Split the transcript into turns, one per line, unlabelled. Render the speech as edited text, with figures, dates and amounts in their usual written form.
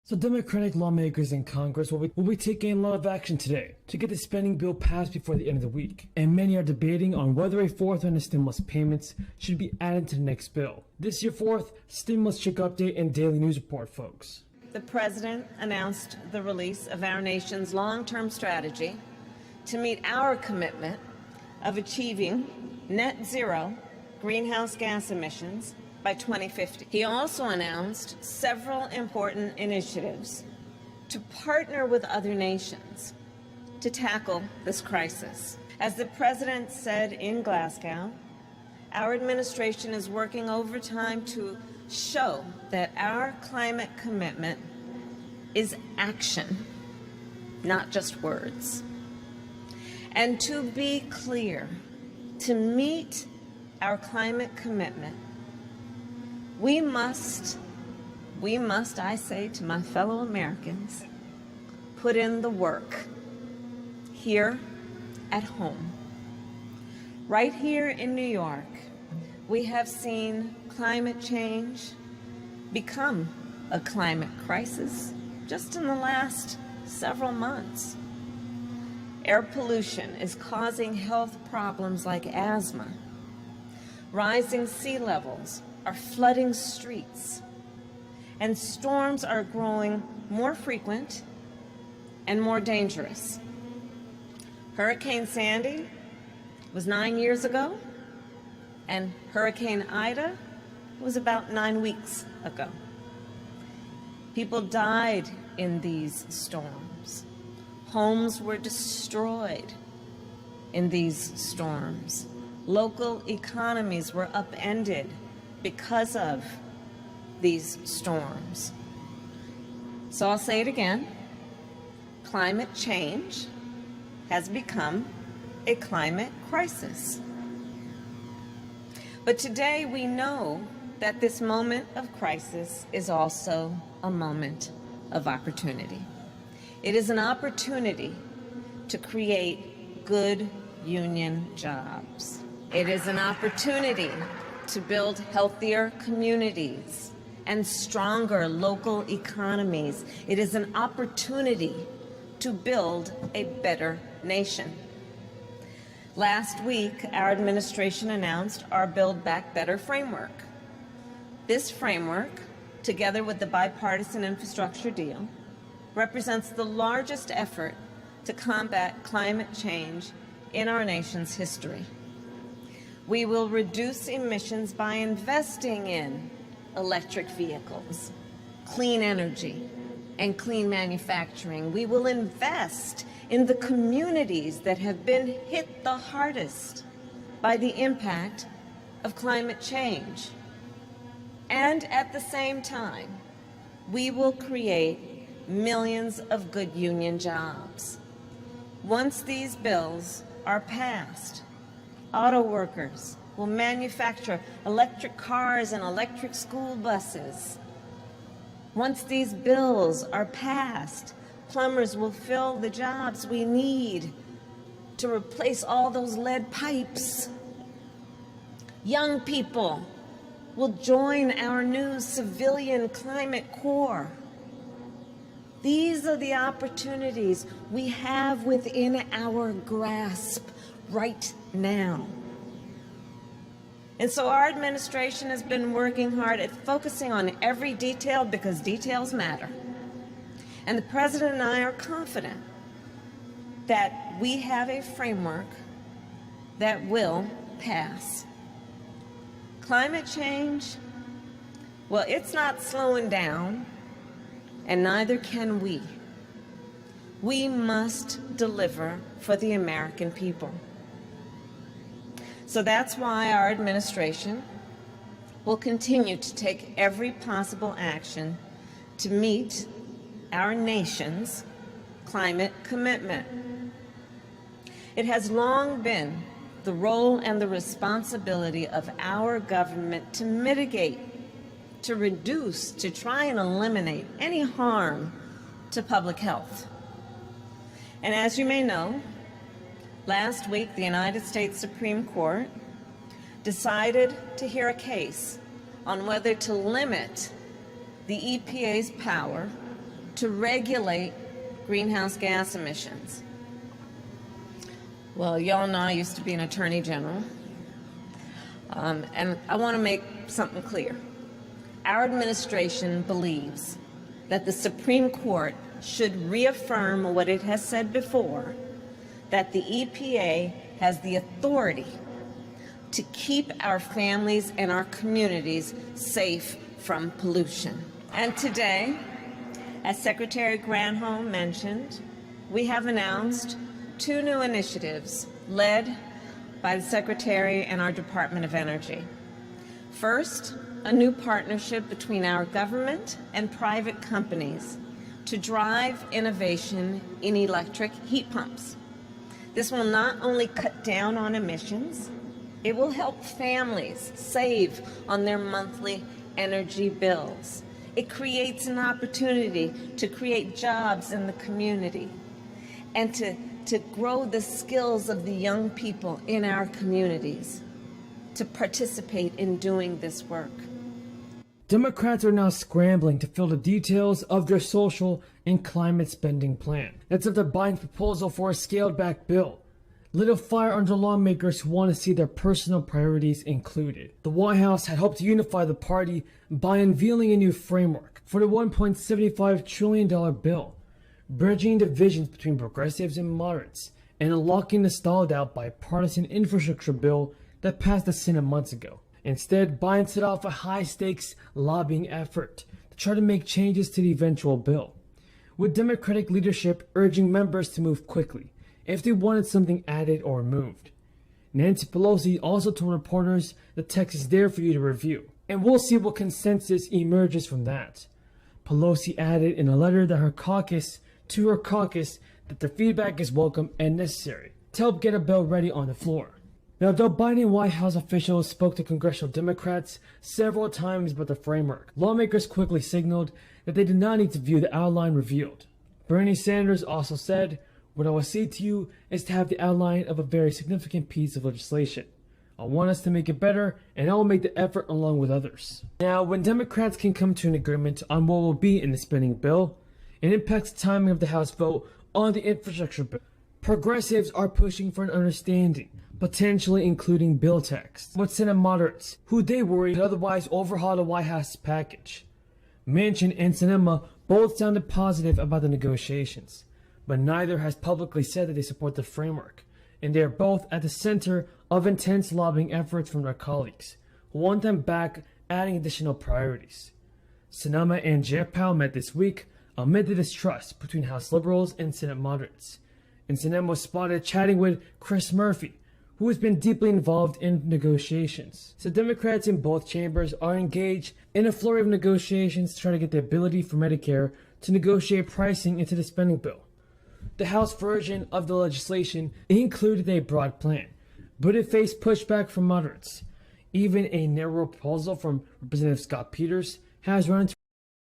So Democratic lawmakers in Congress will be taking a lot of action today to get the spending bill passed before the end of the week. And many are debating on whether a fourth round of stimulus payments should be added to the next bill. This year fourth stimulus check update and daily news report, folks.
The President announced the release of our nation's long-term strategy to meet our commitment of achieving net zero greenhouse gas emissions by 2050. He also announced several important initiatives to partner with other nations to tackle this crisis. As the President said in Glasgow, our administration is working overtime to show that our climate commitment is action, not just words. And to be clear, to meet our climate commitment, we must, I say to my fellow Americans, put in the work here at home. Right here in New York, we have seen climate change become a climate crisis just in the last several months. Air pollution is causing health problems like asthma. Rising sea levels are flooding streets, and storms are growing more frequent and more dangerous. Hurricane Sandy was 9 years ago, and Hurricane Ida was about 9 weeks ago. People died in these storms. Homes were destroyed in these storms. Local economies were upended because of these storms. So I'll say it again. Climate change has become a climate crisis. But today we know that this moment of crisis is also a moment of opportunity. It is an opportunity to create good union jobs. It is an opportunity to build healthier communities and stronger local economies. It is an opportunity to build a better nation. Last week, our administration announced our Build Back Better framework. This framework, together with the bipartisan infrastructure deal, represents the largest effort to combat climate change in our nation's history. We will reduce emissions by investing in electric vehicles, clean energy, and clean manufacturing. We will invest in the communities that have been hit the hardest by the impact of climate change. And at the same time, we will create millions of good union jobs. Once these bills are passed, auto workers will manufacture electric cars and electric school buses. Once these bills are passed, plumbers will fill the jobs we need to replace all those lead pipes. Young people will join our new civilian climate corps. These are the opportunities we have within our grasp right now. And so our administration has been working hard at focusing on every detail because details matter. And the President and I are confident that we have a framework that will pass. Climate change, well, it's not slowing down, and neither can we. We must deliver for the American people. So that's why our administration will continue to take every possible action to meet our nation's climate commitment. It has long been the role and the responsibility of our government to mitigate, to reduce, to try and eliminate any harm to public health. And as you may know, last week the United States Supreme Court decided to hear a case on whether to limit the EPA's power to regulate greenhouse gas emissions. Well, y'all know I used to be an attorney general, and I want to make something clear. Our administration believes that the Supreme Court should reaffirm what it has said before, that the EPA has the authority to keep our families and our communities safe from pollution. And today, as Secretary Granholm mentioned, we have announced 2 new initiatives led by the Secretary and our Department of Energy. First, a new partnership between our government and private companies to drive innovation in electric heat pumps. This will not only cut down on emissions, it will help families save on their monthly energy bills. It creates an opportunity to create jobs in the community and to grow the skills of the young people in our communities to participate in doing this work.
Democrats are now scrambling to fill the details of their social and climate spending plan. That's after Biden's proposal for a scaled-back bill lit a fire under lawmakers who want to see their personal priorities included. The White House had hoped to unify the party by unveiling a new framework for the $1.75 trillion bill, bridging divisions between progressives and moderates, and unlocking the stalled-out bipartisan infrastructure bill that passed the Senate months ago. Instead, Biden set off a high-stakes lobbying effort to try to make changes to the eventual bill, with Democratic leadership urging members to move quickly if they wanted something added or removed. Nancy Pelosi also told reporters the text is there for you to review, and we'll see what consensus emerges from that. Pelosi added in a letter to her caucus that their feedback is welcome and necessary to help get a bill ready on the floor. Now, though Biden and White House officials spoke to congressional Democrats several times about the framework, lawmakers quickly signaled that they did not need to view the outline revealed. Bernie Sanders also said, "What I will say to you is to have the outline of a very significant piece of legislation. I want us to make it better, and I will make the effort along with others." Now, when Democrats can come to an agreement on what will be in the spending bill, it impacts the timing of the House vote on the infrastructure bill. Progressives are pushing for an understanding, potentially including bill text, with Senate moderates, who they worry could otherwise overhaul the White House package. Manchin and Sinema both sounded positive about the negotiations, but neither has publicly said that they support the framework, and they are both at the center of intense lobbying efforts from their colleagues, who want them back, adding additional priorities. Sinema and Jayapal met this week amid the distrust between House liberals and Senate moderates, and Sinema was spotted chatting with Chris Murphy, who has been deeply involved in negotiations. So Democrats in both chambers are engaged in a flurry of negotiations to try to get the ability for Medicare to negotiate pricing into the spending bill. The House version of the legislation included a broad plan, but it faced pushback from moderates. Even a narrow proposal from Representative Scott Peters has run into